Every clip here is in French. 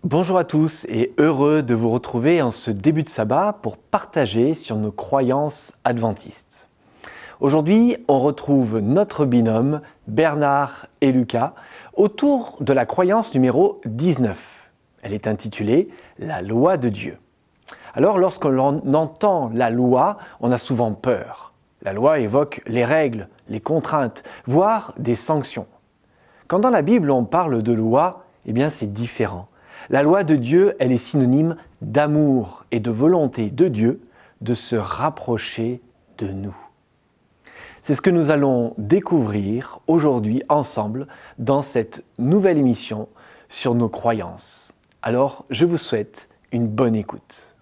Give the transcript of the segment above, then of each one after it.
Bonjour à tous et heureux de vous retrouver en ce début de sabbat pour partager sur nos croyances adventistes. Aujourd'hui, on retrouve notre binôme Bernard et Lucas autour de la croyance numéro 19. Elle est intitulée « La loi de Dieu ». Alors, lorsqu'on entend la loi, on a souvent peur. La loi évoque les règles, les contraintes, voire des sanctions. Quand dans la Bible on parle de loi, eh bien c'est différent. La loi de Dieu, elle est synonyme d'amour et de volonté de Dieu de se rapprocher de nous. C'est ce que nous allons découvrir aujourd'hui ensemble dans cette nouvelle émission sur nos croyances. Alors, je vous souhaite une bonne écoute.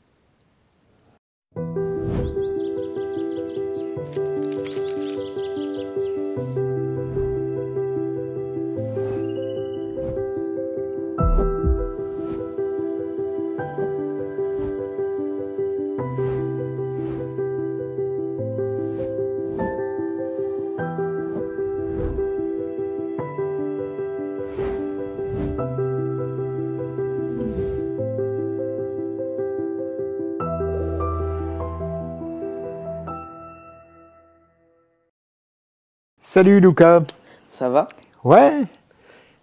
Salut Lucas. Ça va? Ouais.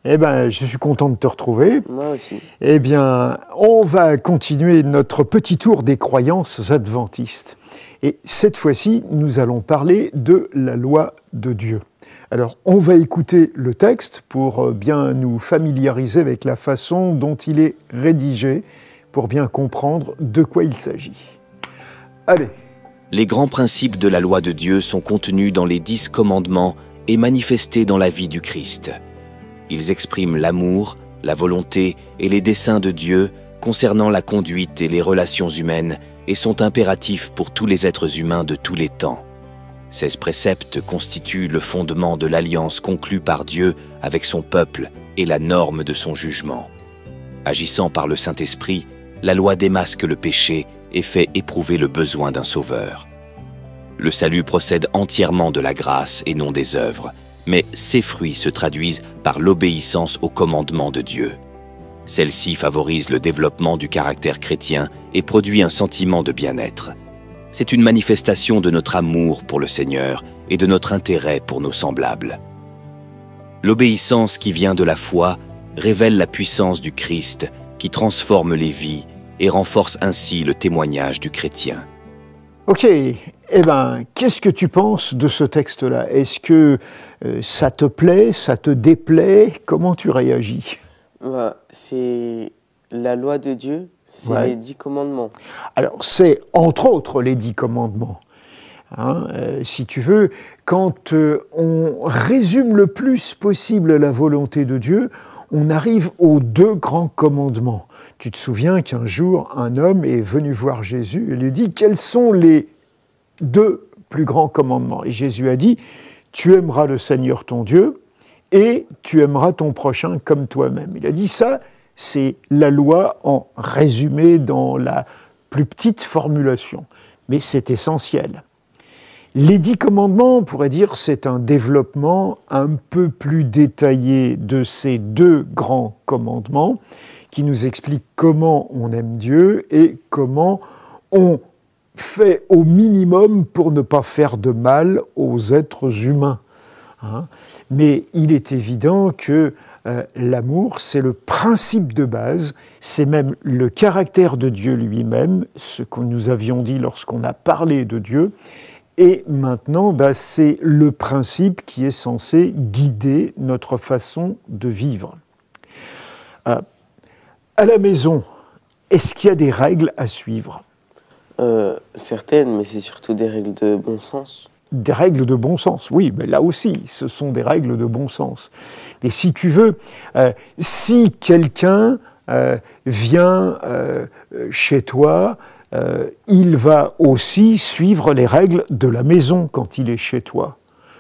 Eh ben, je suis content de te retrouver. Moi aussi. Eh bien, on va continuer notre petit tour des croyances adventistes. Et cette fois-ci, nous allons parler de la loi de Dieu. Alors, on va écouter le texte pour bien nous familiariser avec la façon dont il est rédigé, pour bien comprendre de quoi il s'agit. Allez. Les grands principes de la loi de Dieu sont contenus dans les 10 commandements et manifestés dans la vie du Christ. Ils expriment l'amour, la volonté et les desseins de Dieu concernant la conduite et les relations humaines et sont impératifs pour tous les êtres humains de tous les temps. Ces préceptes constituent le fondement de l'alliance conclue par Dieu avec son peuple et la norme de son jugement. Agissant par le Saint-Esprit, la loi démasque le péché et fait éprouver le besoin d'un sauveur. Le salut procède entièrement de la grâce et non des œuvres, mais ses fruits se traduisent par l'obéissance aux commandements de Dieu. Celle-ci favorise le développement du caractère chrétien et produit un sentiment de bien-être. C'est une manifestation de notre amour pour le Seigneur et de notre intérêt pour nos semblables. L'obéissance qui vient de la foi révèle la puissance du Christ qui transforme les vies et renforce ainsi le témoignage du chrétien. Ok, eh ben, qu'est-ce que tu penses de ce texte-là? Est-ce que ça te plaît, ça te déplaît? Comment tu réagis? C'est la loi de Dieu, c'est les 10 commandements. Alors, c'est entre autres les 10 commandements. Hein, si tu veux, quand on résume le plus possible la volonté de Dieu, on arrive aux 2 grands commandements. Tu te souviens qu'un jour, un homme est venu voir Jésus et lui dit « Quels sont les 2 plus grands commandements ?» Et Jésus a dit « Tu aimeras le Seigneur ton Dieu et tu aimeras ton prochain comme toi-même. » Il a dit ça, c'est la loi en résumé dans la plus petite formulation. Mais c'est essentiel. Les 10 commandements, on pourrait dire, c'est un développement un peu plus détaillé de ces 2 grands commandements qui nous expliquent comment on aime Dieu et comment on fait au minimum pour ne pas faire de mal aux êtres humains. Hein. Mais il est évident que l'amour, c'est le principe de base, c'est même le caractère de Dieu lui-même, ce que nous avions dit lorsqu'on a parlé de Dieu. Et maintenant, c'est le principe qui est censé guider notre façon de vivre. À la maison, est-ce qu'il y a des règles à suivre? Certaines, mais c'est surtout des règles de bon sens. Des règles de bon sens, oui, mais là aussi, ce sont des règles de bon sens. Mais si tu veux, si quelqu'un vient chez toi, il va aussi suivre les règles de la maison quand il est chez toi.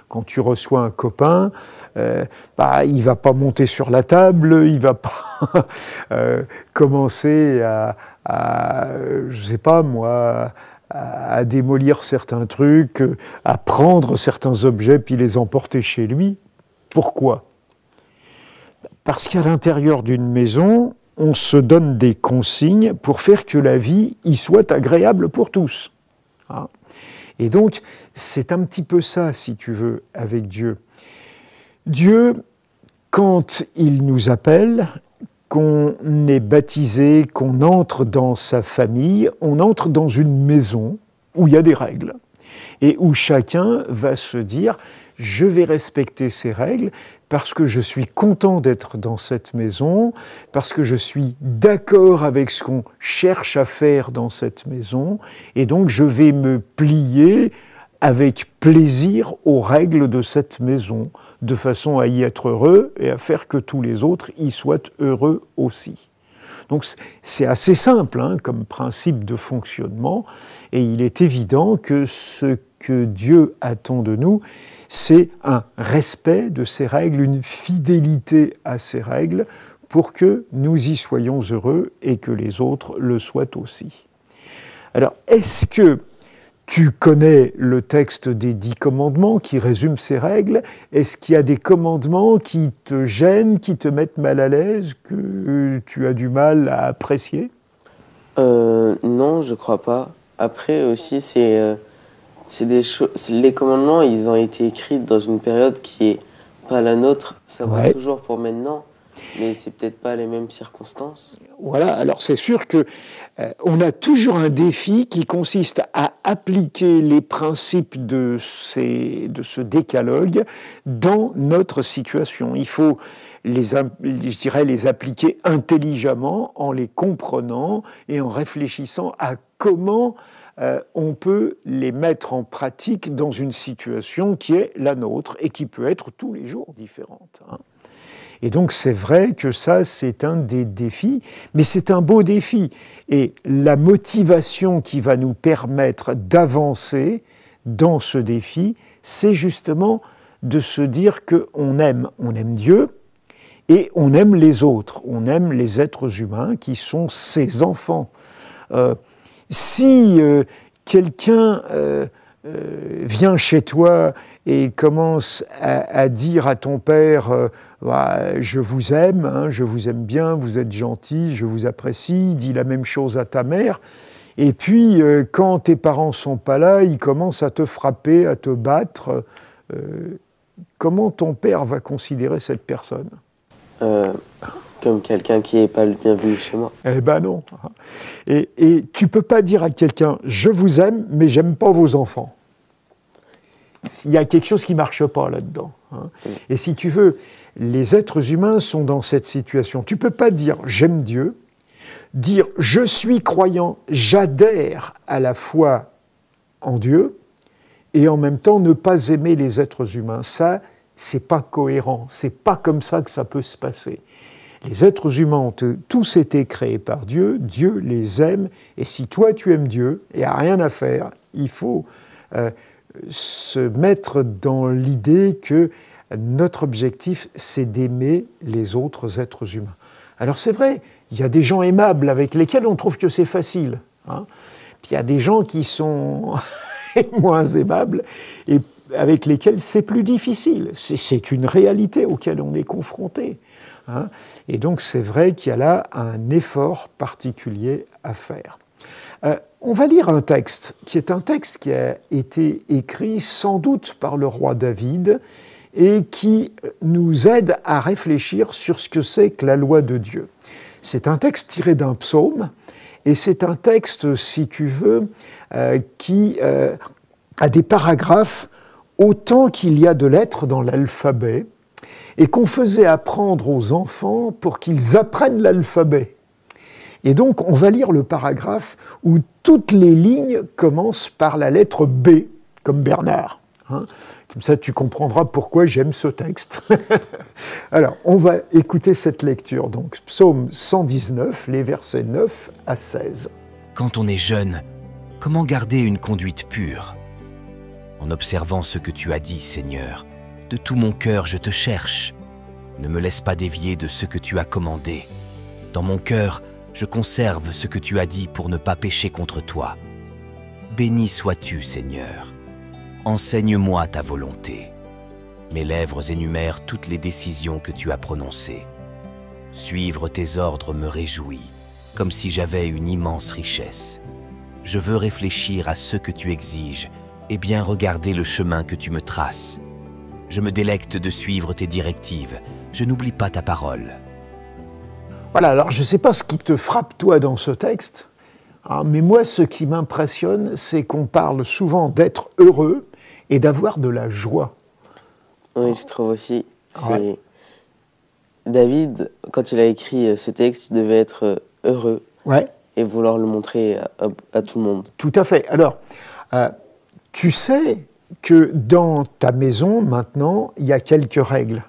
Quand tu reçois un copain, il ne va pas monter sur la table, il ne va pas commencer je ne sais pas moi, à démolir certains trucs, à prendre certains objets puis les emporter chez lui. Pourquoi? Parce qu'à l'intérieur d'une maison, on se donne des consignes pour faire que la vie y soit agréable pour tous. Hein. Et donc, c'est un petit peu ça, si tu veux, avec Dieu. Dieu, quand il nous appelle, qu'on est baptisé, qu'on entre dans sa famille, on entre dans une maison où il y a des règles et où chacun va se dire « je vais respecter ces règles parce que je suis content d'être dans cette maison, parce que je suis d'accord avec ce qu'on cherche à faire dans cette maison, et donc je vais me plier avec plaisir aux règles de cette maison, de façon à y être heureux et à faire que tous les autres y soient heureux aussi. » Donc c'est assez simple hein, comme principe de fonctionnement, et il est évident que ce que Dieu attend de nous, c'est un respect de ces règles, une fidélité à ces règles, pour que nous y soyons heureux et que les autres le soient aussi. Alors, est-ce que tu connais le texte des 10 commandements qui résume ces règles? Est-ce qu'il y a des commandements qui te gênent, qui te mettent mal à l'aise, que tu as du mal à apprécier? Non, je crois pas. Après aussi, les commandements, ils ont été écrits dans une période qui est pas la nôtre. Ça va toujours pour maintenant, mais c'est peut-être pas les mêmes circonstances. Voilà, alors c'est sûr que on a toujours un défi qui consiste à appliquer les principes de ce décalogue dans notre situation. Il faut les appliquer intelligemment, en les comprenant et en réfléchissant à comment on peut les mettre en pratique dans une situation qui est la nôtre et qui peut être tous les jours différente. Hein. Et donc c'est vrai que ça, c'est un des défis, mais c'est un beau défi. Et la motivation qui va nous permettre d'avancer dans ce défi, c'est justement de se dire qu'on aime Dieu et on aime les autres, on aime les êtres humains qui sont ses enfants. Si quelqu'un vient chez toi et commence à dire à ton père je vous aime, hein, je vous aime bien, vous êtes gentil, je vous apprécie, dit la même chose à ta mère, et puis quand tes parents sont pas là, il commence à te frapper, à te battre, comment ton père va considérer cette personne? Comme quelqu'un qui n'est pas le bienvenu chez moi. Eh ben non. Et tu peux pas dire à quelqu'un « je vous aime, mais j'aime pas vos enfants ». Il y a quelque chose qui marche pas là-dedans. Hein. Et si tu veux, les êtres humains sont dans cette situation. Tu peux pas dire « j'aime Dieu », dire « je suis croyant, j'adhère à la foi en Dieu », et en même temps ne pas aimer les êtres humains. Ça, c'est pas cohérent. C'est pas comme ça que ça peut se passer. Les êtres humains ont tous été créés par Dieu, Dieu les aime, et si toi tu aimes Dieu, il n'y a rien à faire, il faut se mettre dans l'idée que notre objectif, c'est d'aimer les autres êtres humains. Alors c'est vrai, il y a des gens aimables avec lesquels on trouve que c'est facile, hein. Puis il y a des gens qui sont moins aimables et avec lesquels c'est plus difficile. C'est une réalité auquel on est confronté. Hein. Et donc c'est vrai qu'il y a là un effort particulier à faire. On va lire un texte qui est un texte qui a été écrit sans doute par le roi David et qui nous aide à réfléchir sur ce que c'est que la loi de Dieu. C'est un texte tiré d'un psaume et c'est un texte, si tu veux, qui a des paragraphes autant qu'il y a de lettres dans l'alphabet, et qu'on faisait apprendre aux enfants pour qu'ils apprennent l'alphabet. Et donc, on va lire le paragraphe où toutes les lignes commencent par la lettre B, comme Bernard. Hein. Comme ça, tu comprendras pourquoi j'aime ce texte. Alors, on va écouter cette lecture. Donc, psaume 119, les versets 9 à 16. Quand on est jeune, comment garder une conduite pure? En observant ce que tu as dit, Seigneur, de tout mon cœur, je te cherche. Ne me laisse pas dévier de ce que tu as commandé. Dans mon cœur, je conserve ce que tu as dit pour ne pas pécher contre toi. Béni sois-tu, Seigneur. Enseigne-moi ta volonté. Mes lèvres énumèrent toutes les décisions que tu as prononcées. Suivre tes ordres me réjouit, comme si j'avais une immense richesse. Je veux réfléchir à ce que tu exiges et bien regarder le chemin que tu me traces. Je me délecte de suivre tes directives, je n'oublie pas ta parole. Voilà, alors je ne sais pas ce qui te frappe toi dans ce texte, hein, mais moi ce qui m'impressionne, c'est qu'on parle souvent d'être heureux et d'avoir de la joie. Oui, je trouve aussi. Ouais. David, quand il a écrit ce texte, il devait être heureux Ouais. et vouloir le montrer à tout le monde. Tout à fait. Alors, tu sais que dans ta maison, maintenant, il y a quelques règles.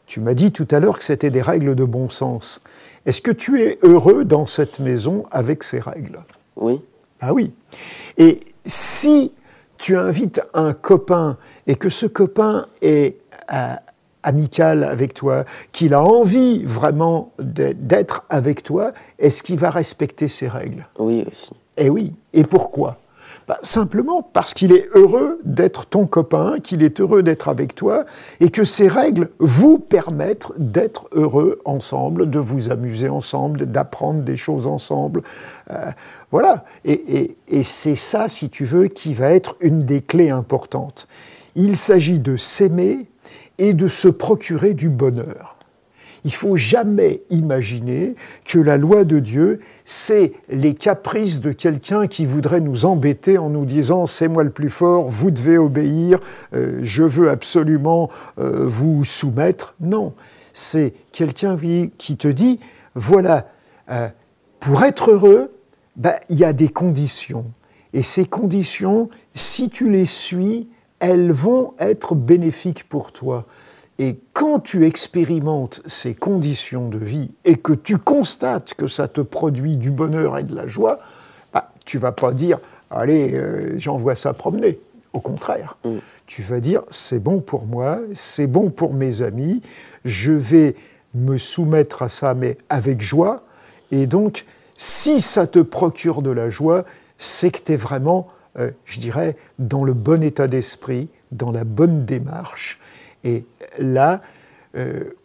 Tu m'as dit tout à l'heure que c'était des règles de bon sens. Est-ce que tu es heureux dans cette maison avec ces règles? Oui. Ah oui. Et si tu invites un copain et que ce copain est amical avec toi, qu'il a envie vraiment d'être avec toi, est-ce qu'il va respecter ces règles? Oui aussi. Eh oui. Et pourquoi? Simplement parce qu'il est heureux d'être ton copain, qu'il est heureux d'être avec toi, et que ces règles vous permettent d'être heureux ensemble, de vous amuser ensemble, d'apprendre des choses ensemble. Voilà. Et c'est ça, si tu veux, qui va être une des clés importantes. Il s'agit de s'aimer et de se procurer du bonheur. Il ne faut jamais imaginer que la loi de Dieu, c'est les caprices de quelqu'un qui voudrait nous embêter en nous disant « c'est moi le plus fort, vous devez obéir, je veux absolument vous soumettre ». Non, c'est quelqu'un qui te dit « voilà, pour être heureux, il y a des conditions. Et ces conditions, si tu les suis, elles vont être bénéfiques pour toi. » Et quand tu expérimentes ces conditions de vie et que tu constates que ça te produit du bonheur et de la joie, tu ne vas pas dire « allez, j'envoie ça promener ». Au contraire, tu vas dire « c'est bon pour moi, c'est bon pour mes amis, je vais me soumettre à ça, mais avec joie ». Et donc, si ça te procure de la joie, c'est que tu es vraiment, je dirais, dans le bon état d'esprit, dans la bonne démarche. Et là,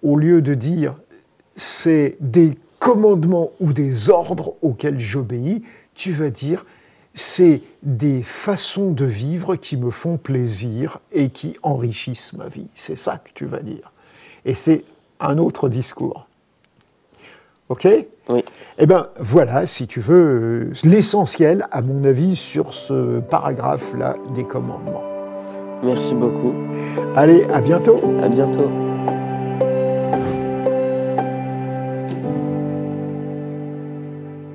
au lieu de dire « c'est des commandements ou des ordres auxquels j'obéis », tu vas dire « c'est des façons de vivre qui me font plaisir et qui enrichissent ma vie ». C'est ça que tu vas dire. Et c'est un autre discours. OK ? Oui. Eh bien, voilà, si tu veux, l'essentiel, à mon avis, sur ce paragraphe-là des commandements. Merci beaucoup. Allez, à bientôt. À bientôt.